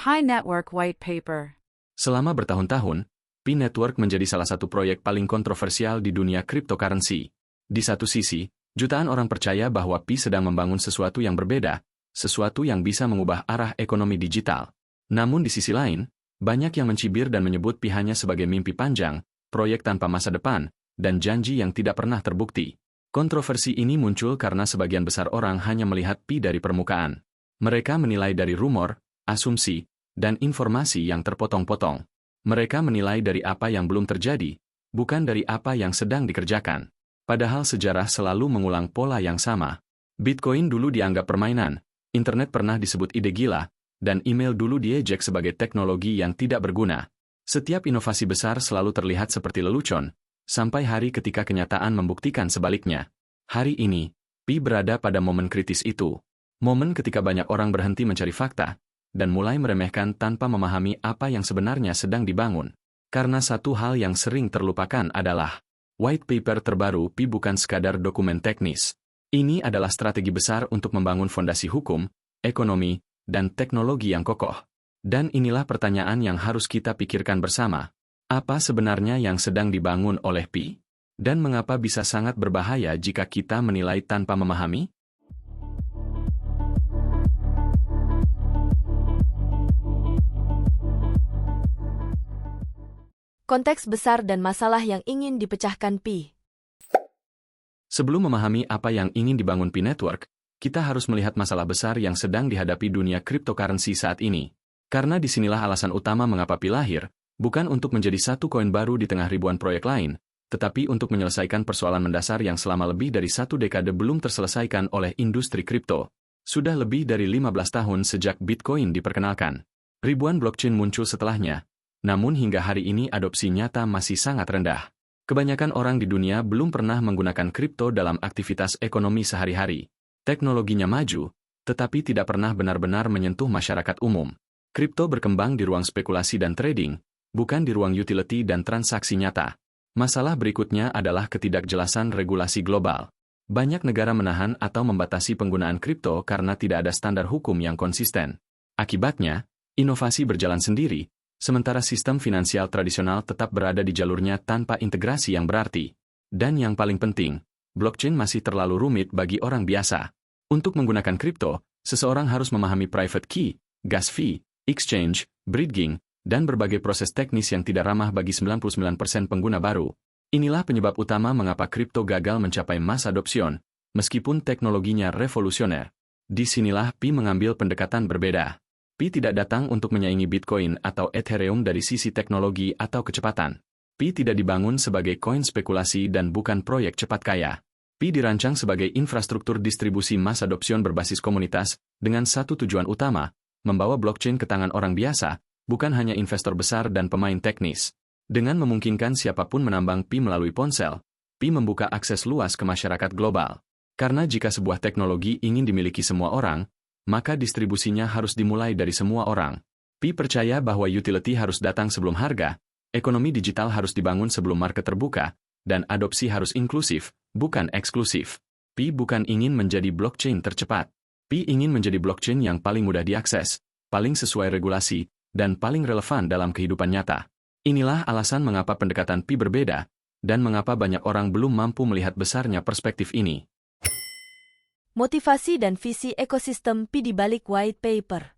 Pi Network White Paper. Selama bertahun-tahun, Pi Network menjadi salah satu proyek paling kontroversial di dunia cryptocurrency. Di satu sisi, jutaan orang percaya bahwa Pi sedang membangun sesuatu yang berbeda, sesuatu yang bisa mengubah arah ekonomi digital. Namun di sisi lain, banyak yang mencibir dan menyebut Pi hanya sebagai mimpi panjang, proyek tanpa masa depan, dan janji yang tidak pernah terbukti. Kontroversi ini muncul karena sebagian besar orang hanya melihat Pi dari permukaan. Mereka menilai dari rumor, asumsi, dan informasi yang terpotong-potong. Mereka menilai dari apa yang belum terjadi, bukan dari apa yang sedang dikerjakan. Padahal sejarah selalu mengulang pola yang sama. Bitcoin dulu dianggap permainan, internet pernah disebut ide gila, dan email dulu diejek sebagai teknologi yang tidak berguna. Setiap inovasi besar selalu terlihat seperti lelucon, sampai hari ketika kenyataan membuktikan sebaliknya. Hari ini, Pi berada pada momen kritis itu. Momen ketika banyak orang berhenti mencari fakta, dan mulai meremehkan tanpa memahami apa yang sebenarnya sedang dibangun. Karena satu hal yang sering terlupakan adalah, white paper terbaru Pi bukan sekadar dokumen teknis. Ini adalah strategi besar untuk membangun fondasi hukum, ekonomi, dan teknologi yang kokoh. Dan inilah pertanyaan yang harus kita pikirkan bersama. Apa sebenarnya yang sedang dibangun oleh Pi? Dan mengapa bisa sangat berbahaya jika kita menilai tanpa memahami? Konteks besar dan masalah yang ingin dipecahkan Pi. Sebelum memahami apa yang ingin dibangun Pi Network, kita harus melihat masalah besar yang sedang dihadapi dunia cryptocurrency saat ini. Karena disinilah alasan utama mengapa Pi lahir, bukan untuk menjadi satu koin baru di tengah ribuan proyek lain, tetapi untuk menyelesaikan persoalan mendasar yang selama lebih dari satu dekade belum terselesaikan oleh industri kripto. Sudah lebih dari 15 tahun sejak Bitcoin diperkenalkan. Ribuan blockchain muncul setelahnya, namun hingga hari ini adopsi nyata masih sangat rendah. Kebanyakan orang di dunia belum pernah menggunakan kripto dalam aktivitas ekonomi sehari-hari. Teknologinya maju, tetapi tidak pernah benar-benar menyentuh masyarakat umum. Kripto berkembang di ruang spekulasi dan trading, bukan di ruang utility dan transaksi nyata. Masalah berikutnya adalah ketidakjelasan regulasi global. Banyak negara menahan atau membatasi penggunaan kripto karena tidak ada standar hukum yang konsisten. Akibatnya, inovasi berjalan sendiri, sementara sistem finansial tradisional tetap berada di jalurnya tanpa integrasi yang berarti. Dan yang paling penting, blockchain masih terlalu rumit bagi orang biasa. Untuk menggunakan kripto, seseorang harus memahami private key, gas fee, exchange, bridging, dan berbagai proses teknis yang tidak ramah bagi 99% pengguna baru. Inilah penyebab utama mengapa kripto gagal mencapai mass adoption, meskipun teknologinya revolusioner. Disinilah Pi mengambil pendekatan berbeda. Pi tidak datang untuk menyaingi Bitcoin atau Ethereum dari sisi teknologi atau kecepatan. Pi tidak dibangun sebagai koin spekulasi dan bukan proyek cepat kaya. Pi dirancang sebagai infrastruktur distribusi mass adoption berbasis komunitas, dengan satu tujuan utama, membawa blockchain ke tangan orang biasa, bukan hanya investor besar dan pemain teknis. Dengan memungkinkan siapapun menambang Pi melalui ponsel, Pi membuka akses luas ke masyarakat global. Karena jika sebuah teknologi ingin dimiliki semua orang, maka distribusinya harus dimulai dari semua orang. Pi percaya bahwa utility harus datang sebelum harga, ekonomi digital harus dibangun sebelum market terbuka, dan adopsi harus inklusif, bukan eksklusif. Pi bukan ingin menjadi blockchain tercepat. Pi ingin menjadi blockchain yang paling mudah diakses, paling sesuai regulasi, dan paling relevan dalam kehidupan nyata. Inilah alasan mengapa pendekatan Pi berbeda, dan mengapa banyak orang belum mampu melihat besarnya perspektif ini. Motivasi dan visi ekosistem Pi di balik white paper.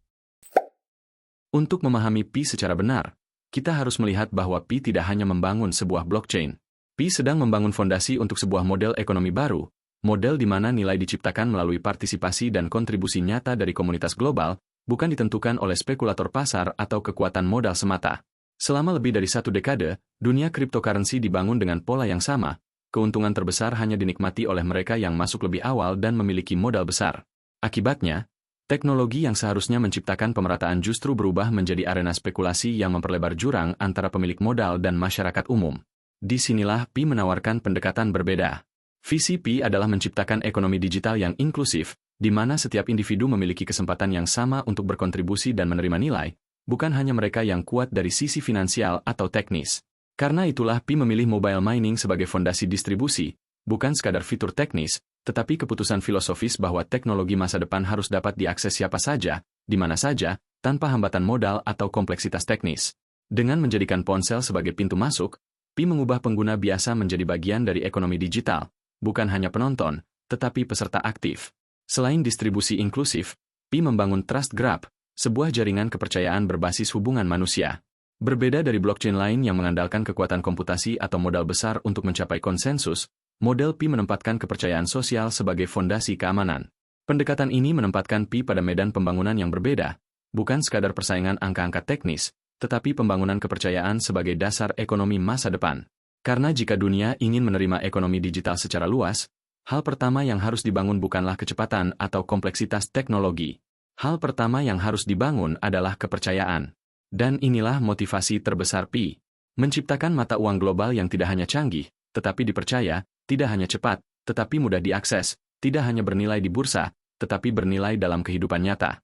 Untuk memahami Pi secara benar, kita harus melihat bahwa Pi tidak hanya membangun sebuah blockchain. Pi sedang membangun fondasi untuk sebuah model ekonomi baru, model di mana nilai diciptakan melalui partisipasi dan kontribusi nyata dari komunitas global, bukan ditentukan oleh spekulator pasar atau kekuatan modal semata. Selama lebih dari satu dekade, dunia cryptocurrency dibangun dengan pola yang sama. Keuntungan terbesar hanya dinikmati oleh mereka yang masuk lebih awal dan memiliki modal besar. Akibatnya, teknologi yang seharusnya menciptakan pemerataan justru berubah menjadi arena spekulasi yang memperlebar jurang antara pemilik modal dan masyarakat umum. Disinilah Pi menawarkan pendekatan berbeda. Visi Pi adalah menciptakan ekonomi digital yang inklusif, di mana setiap individu memiliki kesempatan yang sama untuk berkontribusi dan menerima nilai, bukan hanya mereka yang kuat dari sisi finansial atau teknis. Karena itulah Pi memilih mobile mining sebagai fondasi distribusi, bukan sekadar fitur teknis, tetapi keputusan filosofis bahwa teknologi masa depan harus dapat diakses siapa saja, di mana saja, tanpa hambatan modal atau kompleksitas teknis. Dengan menjadikan ponsel sebagai pintu masuk, Pi mengubah pengguna biasa menjadi bagian dari ekonomi digital, bukan hanya penonton, tetapi peserta aktif. Selain distribusi inklusif, Pi membangun Trust Graph, sebuah jaringan kepercayaan berbasis hubungan manusia. Berbeda dari blockchain lain yang mengandalkan kekuatan komputasi atau modal besar untuk mencapai konsensus, model Pi menempatkan kepercayaan sosial sebagai fondasi keamanan. Pendekatan ini menempatkan Pi pada medan pembangunan yang berbeda, bukan sekadar persaingan angka-angka teknis, tetapi pembangunan kepercayaan sebagai dasar ekonomi masa depan. Karena jika dunia ingin menerima ekonomi digital secara luas, hal pertama yang harus dibangun bukanlah kecepatan atau kompleksitas teknologi. Hal pertama yang harus dibangun adalah kepercayaan. Dan inilah motivasi terbesar Pi. Menciptakan mata uang global yang tidak hanya canggih, tetapi dipercaya, tidak hanya cepat, tetapi mudah diakses, tidak hanya bernilai di bursa, tetapi bernilai dalam kehidupan nyata.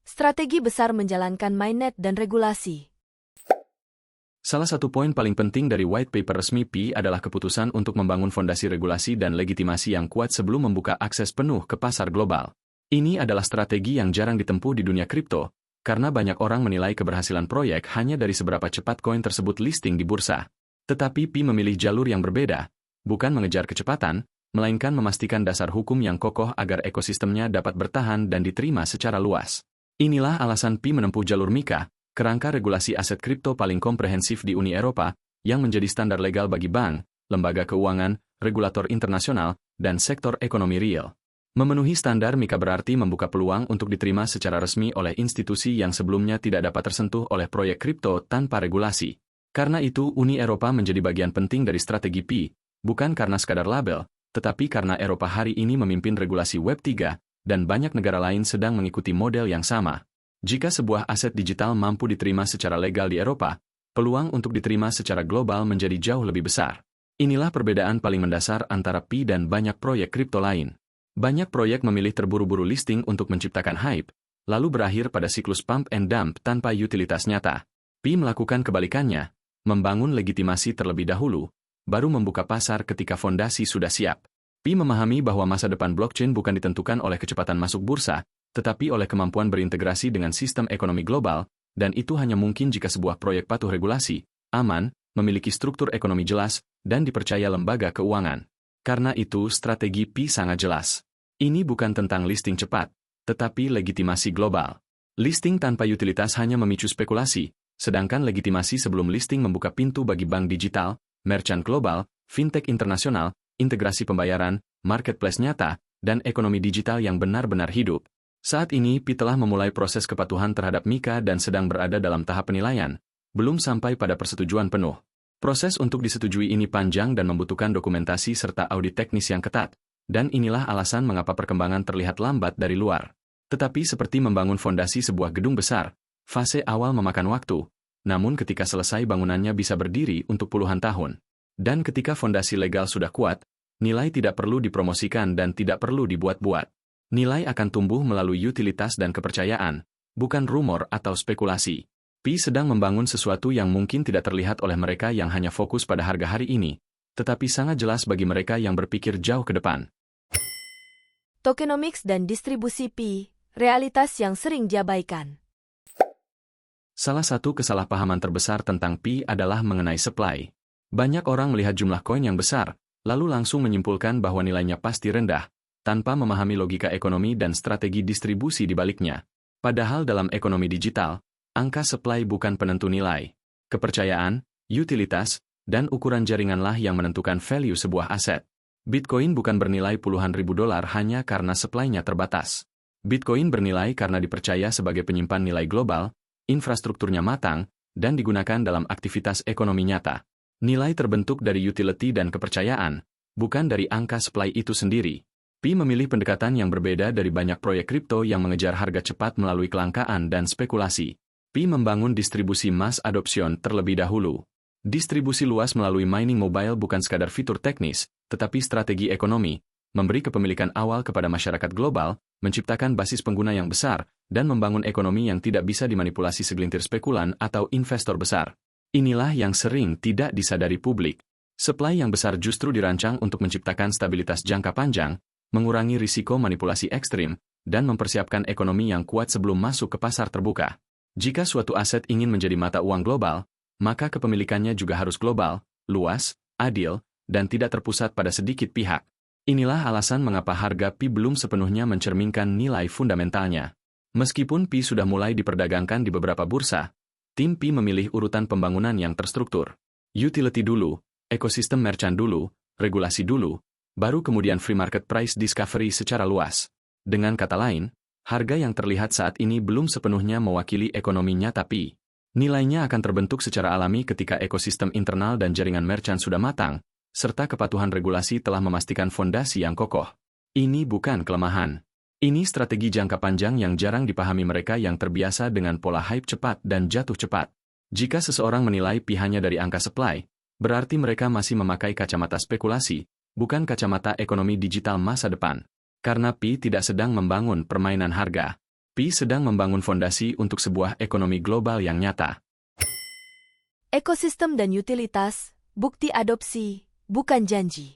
Strategi besar menjalankan mainnet dan regulasi. Salah satu poin paling penting dari white paper resmi Pi adalah keputusan untuk membangun fondasi regulasi dan legitimasi yang kuat sebelum membuka akses penuh ke pasar global. Ini adalah strategi yang jarang ditempuh di dunia kripto, karena banyak orang menilai keberhasilan proyek hanya dari seberapa cepat koin tersebut listing di bursa. Tetapi Pi memilih jalur yang berbeda, bukan mengejar kecepatan, melainkan memastikan dasar hukum yang kokoh agar ekosistemnya dapat bertahan dan diterima secara luas. Inilah alasan Pi menempuh jalur MiCA, kerangka regulasi aset kripto paling komprehensif di Uni Eropa, yang menjadi standar legal bagi bank, lembaga keuangan, regulator internasional, dan sektor ekonomi real. Memenuhi standar MiCA berarti membuka peluang untuk diterima secara resmi oleh institusi yang sebelumnya tidak dapat tersentuh oleh proyek kripto tanpa regulasi. Karena itu, Uni Eropa menjadi bagian penting dari strategi Pi, bukan karena sekadar label, tetapi karena Eropa hari ini memimpin regulasi Web3, dan banyak negara lain sedang mengikuti model yang sama. Jika sebuah aset digital mampu diterima secara legal di Eropa, peluang untuk diterima secara global menjadi jauh lebih besar. Inilah perbedaan paling mendasar antara Pi dan banyak proyek kripto lain. Banyak proyek memilih terburu-buru listing untuk menciptakan hype, lalu berakhir pada siklus pump and dump tanpa utilitas nyata. Pi melakukan kebalikannya, membangun legitimasi terlebih dahulu, baru membuka pasar ketika fondasi sudah siap. Pi memahami bahwa masa depan blockchain bukan ditentukan oleh kecepatan masuk bursa, tetapi oleh kemampuan berintegrasi dengan sistem ekonomi global, dan itu hanya mungkin jika sebuah proyek patuh regulasi, aman, memiliki struktur ekonomi jelas, dan dipercaya lembaga keuangan. Karena itu strategi Pi sangat jelas. Ini bukan tentang listing cepat, tetapi legitimasi global. Listing tanpa utilitas hanya memicu spekulasi, sedangkan legitimasi sebelum listing membuka pintu bagi bank digital, merchant global, fintech internasional, integrasi pembayaran, marketplace nyata, dan ekonomi digital yang benar-benar hidup. Saat ini Pi telah memulai proses kepatuhan terhadap MiCA dan sedang berada dalam tahap penilaian, belum sampai pada persetujuan penuh. Proses untuk disetujui ini panjang dan membutuhkan dokumentasi serta audit teknis yang ketat. Dan inilah alasan mengapa perkembangan terlihat lambat dari luar. Tetapi seperti membangun fondasi sebuah gedung besar, fase awal memakan waktu, namun ketika selesai bangunannya bisa berdiri untuk puluhan tahun. Dan ketika fondasi legal sudah kuat, nilai tidak perlu dipromosikan dan tidak perlu dibuat-buat. Nilai akan tumbuh melalui utilitas dan kepercayaan, bukan rumor atau spekulasi. Pi sedang membangun sesuatu yang mungkin tidak terlihat oleh mereka yang hanya fokus pada harga hari ini, tetapi sangat jelas bagi mereka yang berpikir jauh ke depan. Tokenomics dan distribusi Pi, realitas yang sering diabaikan. Salah satu kesalahpahaman terbesar tentang Pi adalah mengenai supply. Banyak orang melihat jumlah koin yang besar, lalu langsung menyimpulkan bahwa nilainya pasti rendah, tanpa memahami logika ekonomi dan strategi distribusi di baliknya. Padahal dalam ekonomi digital, angka supply bukan penentu nilai. Kepercayaan, utilitas, dan ukuran jaringanlah yang menentukan value sebuah aset. Bitcoin bukan bernilai puluhan ribu dolar hanya karena supply-nya terbatas. Bitcoin bernilai karena dipercaya sebagai penyimpan nilai global, infrastrukturnya matang, dan digunakan dalam aktivitas ekonomi nyata. Nilai terbentuk dari utility dan kepercayaan, bukan dari angka supply itu sendiri. Pi memilih pendekatan yang berbeda dari banyak proyek kripto yang mengejar harga cepat melalui kelangkaan dan spekulasi. Pi membangun distribusi mass adoption terlebih dahulu. Distribusi luas melalui mining mobile bukan sekadar fitur teknis, tetapi strategi ekonomi, memberi kepemilikan awal kepada masyarakat global, menciptakan basis pengguna yang besar, dan membangun ekonomi yang tidak bisa dimanipulasi segelintir spekulan atau investor besar. Inilah yang sering tidak disadari publik. Supply yang besar justru dirancang untuk menciptakan stabilitas jangka panjang, mengurangi risiko manipulasi ekstrim, dan mempersiapkan ekonomi yang kuat sebelum masuk ke pasar terbuka. Jika suatu aset ingin menjadi mata uang global, maka kepemilikannya juga harus global, luas, adil, dan tidak terpusat pada sedikit pihak. Inilah alasan mengapa harga Pi belum sepenuhnya mencerminkan nilai fundamentalnya. Meskipun Pi sudah mulai diperdagangkan di beberapa bursa, tim Pi memilih urutan pembangunan yang terstruktur. Utility dulu, ekosistem merchant dulu, regulasi dulu, baru kemudian free market price discovery secara luas. Dengan kata lain, harga yang terlihat saat ini belum sepenuhnya mewakili ekonomi nyata Pi. Nilainya akan terbentuk secara alami ketika ekosistem internal dan jaringan merchant sudah matang, serta kepatuhan regulasi telah memastikan fondasi yang kokoh. Ini bukan kelemahan. Ini strategi jangka panjang yang jarang dipahami mereka yang terbiasa dengan pola hype cepat dan jatuh cepat. Jika seseorang menilai Pi hanya dari angka supply, berarti mereka masih memakai kacamata spekulasi, bukan kacamata ekonomi digital masa depan. Karena Pi tidak sedang membangun permainan harga. Pi sedang membangun fondasi untuk sebuah ekonomi global yang nyata. Ekosistem dan utilitas, bukti adopsi, bukan janji.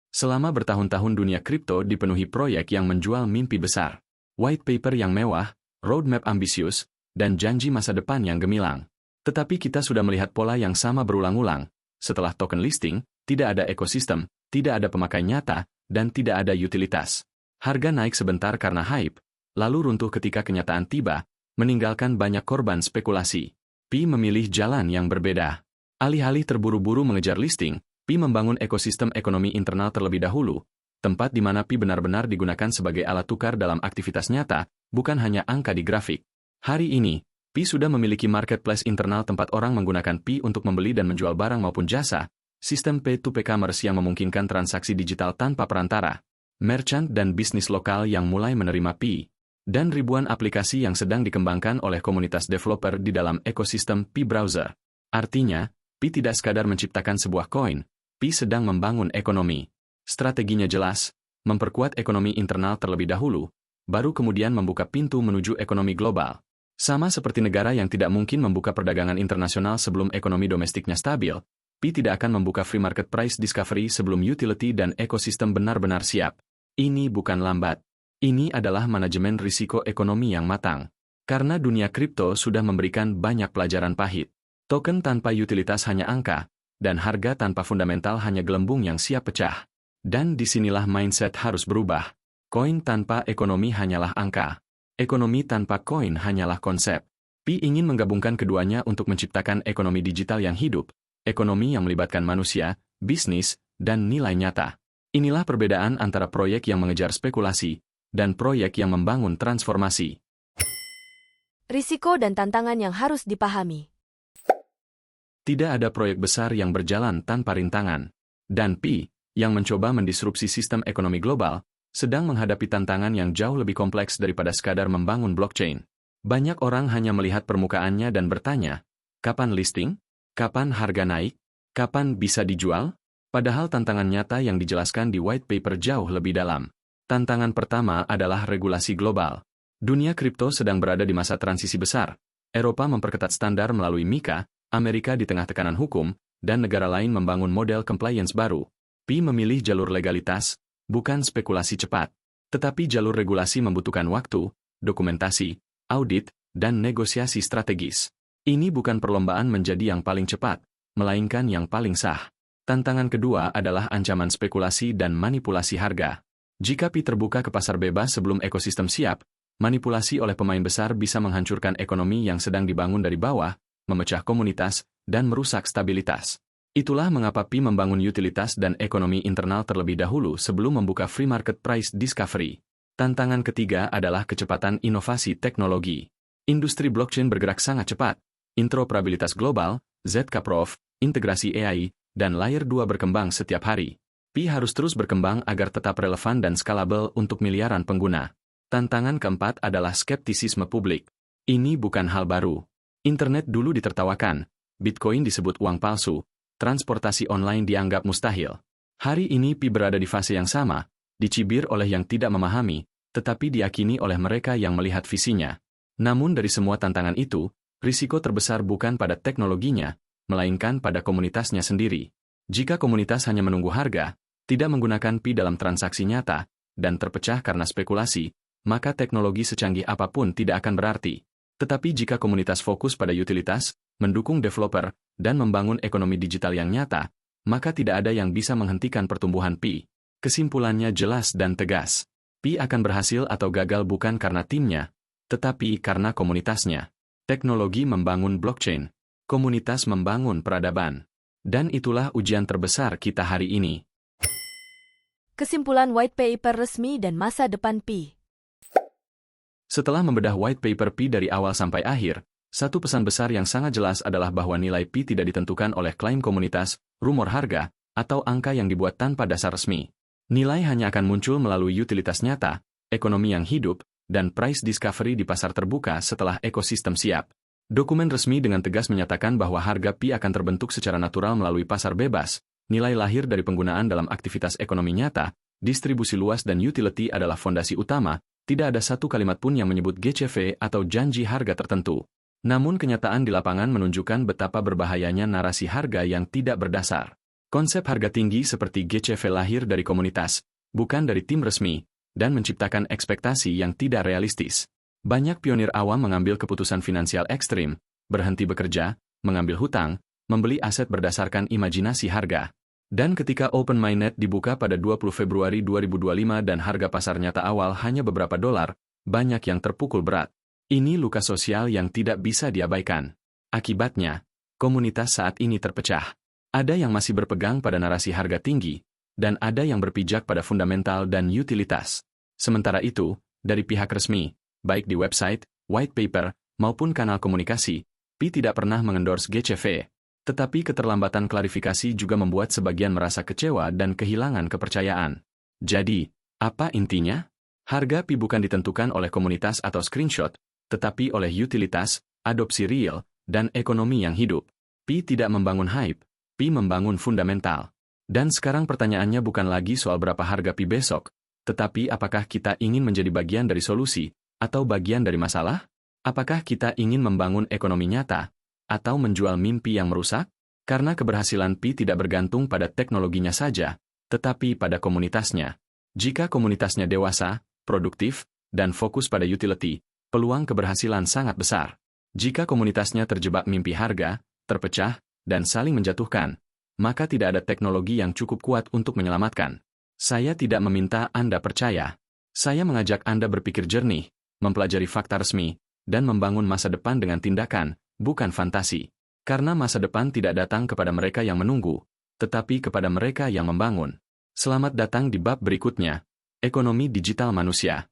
Selama bertahun-tahun dunia kripto dipenuhi proyek yang menjual mimpi besar, white paper yang mewah, roadmap ambisius, dan janji masa depan yang gemilang. Tetapi kita sudah melihat pola yang sama berulang-ulang. Setelah token listing, tidak ada ekosistem, tidak ada pemakai nyata, dan tidak ada utilitas. Harga naik sebentar karena hype, lalu runtuh ketika kenyataan tiba, meninggalkan banyak korban spekulasi. Pi memilih jalan yang berbeda. Alih-alih terburu-buru mengejar listing, Pi membangun ekosistem ekonomi internal terlebih dahulu, tempat di mana Pi benar-benar digunakan sebagai alat tukar dalam aktivitas nyata, bukan hanya angka di grafik. Hari ini, Pi sudah memiliki marketplace internal tempat orang menggunakan Pi untuk membeli dan menjual barang maupun jasa, sistem P2P commerce yang memungkinkan transaksi digital tanpa perantara, merchant dan bisnis lokal yang mulai menerima Pi, dan ribuan aplikasi yang sedang dikembangkan oleh komunitas developer di dalam ekosistem Pi Browser. Artinya, Pi tidak sekadar menciptakan sebuah koin, Pi sedang membangun ekonomi. Strateginya jelas, memperkuat ekonomi internal terlebih dahulu, baru kemudian membuka pintu menuju ekonomi global. Sama seperti negara yang tidak mungkin membuka perdagangan internasional sebelum ekonomi domestiknya stabil, Pi tidak akan membuka free market price discovery sebelum utility dan ekosistem benar-benar siap. Ini bukan lambat. Ini adalah manajemen risiko ekonomi yang matang. Karena dunia kripto sudah memberikan banyak pelajaran pahit. Token tanpa utilitas hanya angka, dan harga tanpa fundamental hanya gelembung yang siap pecah. Dan disinilah mindset harus berubah. Koin tanpa ekonomi hanyalah angka. Ekonomi tanpa koin hanyalah konsep. Pi ingin menggabungkan keduanya untuk menciptakan ekonomi digital yang hidup, ekonomi yang melibatkan manusia, bisnis, dan nilai nyata. Inilah perbedaan antara proyek yang mengejar spekulasi, dan proyek yang membangun transformasi. Risiko dan tantangan yang harus dipahami. Tidak ada proyek besar yang berjalan tanpa rintangan. Dan Pi, yang mencoba mendisrupsi sistem ekonomi global, sedang menghadapi tantangan yang jauh lebih kompleks daripada sekadar membangun blockchain. Banyak orang hanya melihat permukaannya dan bertanya, kapan listing? Kapan harga naik? Kapan bisa dijual? Padahal tantangan nyata yang dijelaskan di white paper jauh lebih dalam. Tantangan pertama adalah regulasi global. Dunia kripto sedang berada di masa transisi besar. Eropa memperketat standar melalui MiCA, Amerika di tengah tekanan hukum, dan negara lain membangun model compliance baru. Pi memilih jalur legalitas, bukan spekulasi cepat. Tetapi jalur regulasi membutuhkan waktu, dokumentasi, audit, dan negosiasi strategis. Ini bukan perlombaan menjadi yang paling cepat, melainkan yang paling sah. Tantangan kedua adalah ancaman spekulasi dan manipulasi harga. Jika Pi terbuka ke pasar bebas sebelum ekosistem siap, manipulasi oleh pemain besar bisa menghancurkan ekonomi yang sedang dibangun dari bawah, memecah komunitas, dan merusak stabilitas. Itulah mengapa Pi membangun utilitas dan ekonomi internal terlebih dahulu sebelum membuka free market price discovery. Tantangan ketiga adalah kecepatan inovasi teknologi. Industri blockchain bergerak sangat cepat. Interoperabilitas global, ZK-Proof, integrasi AI, dan Layer 2 berkembang setiap hari. Pi harus terus berkembang agar tetap relevan dan scalable untuk miliaran pengguna. Tantangan keempat adalah skeptisisme publik. Ini bukan hal baru. Internet dulu ditertawakan, Bitcoin disebut uang palsu, transportasi online dianggap mustahil. Hari ini Pi berada di fase yang sama, dicibir oleh yang tidak memahami, tetapi diyakini oleh mereka yang melihat visinya. Namun dari semua tantangan itu, risiko terbesar bukan pada teknologinya, melainkan pada komunitasnya sendiri. Jika komunitas hanya menunggu harga, tidak menggunakan Pi dalam transaksi nyata, dan terpecah karena spekulasi, maka teknologi secanggih apapun tidak akan berarti. Tetapi jika komunitas fokus pada utilitas, mendukung developer, dan membangun ekonomi digital yang nyata, maka tidak ada yang bisa menghentikan pertumbuhan Pi. Kesimpulannya jelas dan tegas. Pi akan berhasil atau gagal bukan karena timnya, tetapi karena komunitasnya. Teknologi membangun blockchain, komunitas membangun peradaban. Dan itulah ujian terbesar kita hari ini. Kesimpulan white paper resmi dan masa depan Pi. Setelah membedah white paper Pi dari awal sampai akhir, satu pesan besar yang sangat jelas adalah bahwa nilai Pi tidak ditentukan oleh klaim komunitas, rumor harga, atau angka yang dibuat tanpa dasar resmi. Nilai hanya akan muncul melalui utilitas nyata, ekonomi yang hidup, dan price discovery di pasar terbuka setelah ekosistem siap. Dokumen resmi dengan tegas menyatakan bahwa harga Pi akan terbentuk secara natural melalui pasar bebas, nilai lahir dari penggunaan dalam aktivitas ekonomi nyata, distribusi luas dan utility adalah fondasi utama, tidak ada satu kalimat pun yang menyebut GCV atau janji harga tertentu. Namun kenyataan di lapangan menunjukkan betapa berbahayanya narasi harga yang tidak berdasar. Konsep harga tinggi seperti GCV lahir dari komunitas, bukan dari tim resmi, dan menciptakan ekspektasi yang tidak realistis. Banyak pionir awam mengambil keputusan finansial ekstrim, berhenti bekerja, mengambil hutang, membeli aset berdasarkan imajinasi harga. Dan ketika Open Mainnet dibuka pada 20 Februari 2025 dan harga pasar nyata awal hanya beberapa dolar, banyak yang terpukul berat. Ini luka sosial yang tidak bisa diabaikan. Akibatnya, komunitas saat ini terpecah. Ada yang masih berpegang pada narasi harga tinggi, dan ada yang berpijak pada fundamental dan utilitas. Sementara itu, dari pihak resmi, baik di website, white paper, maupun kanal komunikasi, Pi tidak pernah mengendorse GCV. Tetapi keterlambatan klarifikasi juga membuat sebagian merasa kecewa dan kehilangan kepercayaan. Jadi, apa intinya? Harga Pi bukan ditentukan oleh komunitas atau screenshot, tetapi oleh utilitas, adopsi real, dan ekonomi yang hidup. Pi tidak membangun hype, Pi membangun fundamental. Dan sekarang pertanyaannya bukan lagi soal berapa harga Pi besok, tetapi apakah kita ingin menjadi bagian dari solusi, atau bagian dari masalah? Apakah kita ingin membangun ekonomi nyata, atau menjual mimpi yang merusak? Karena keberhasilan Pi tidak bergantung pada teknologinya saja, tetapi pada komunitasnya. Jika komunitasnya dewasa, produktif, dan fokus pada utility, peluang keberhasilan sangat besar. Jika komunitasnya terjebak mimpi harga, terpecah, dan saling menjatuhkan, maka tidak ada teknologi yang cukup kuat untuk menyelamatkan. Saya tidak meminta Anda percaya. Saya mengajak Anda berpikir jernih, mempelajari fakta resmi, dan membangun masa depan dengan tindakan, bukan fantasi. Karena masa depan tidak datang kepada mereka yang menunggu, tetapi kepada mereka yang membangun. Selamat datang di bab berikutnya, Ekonomi Digital Manusia.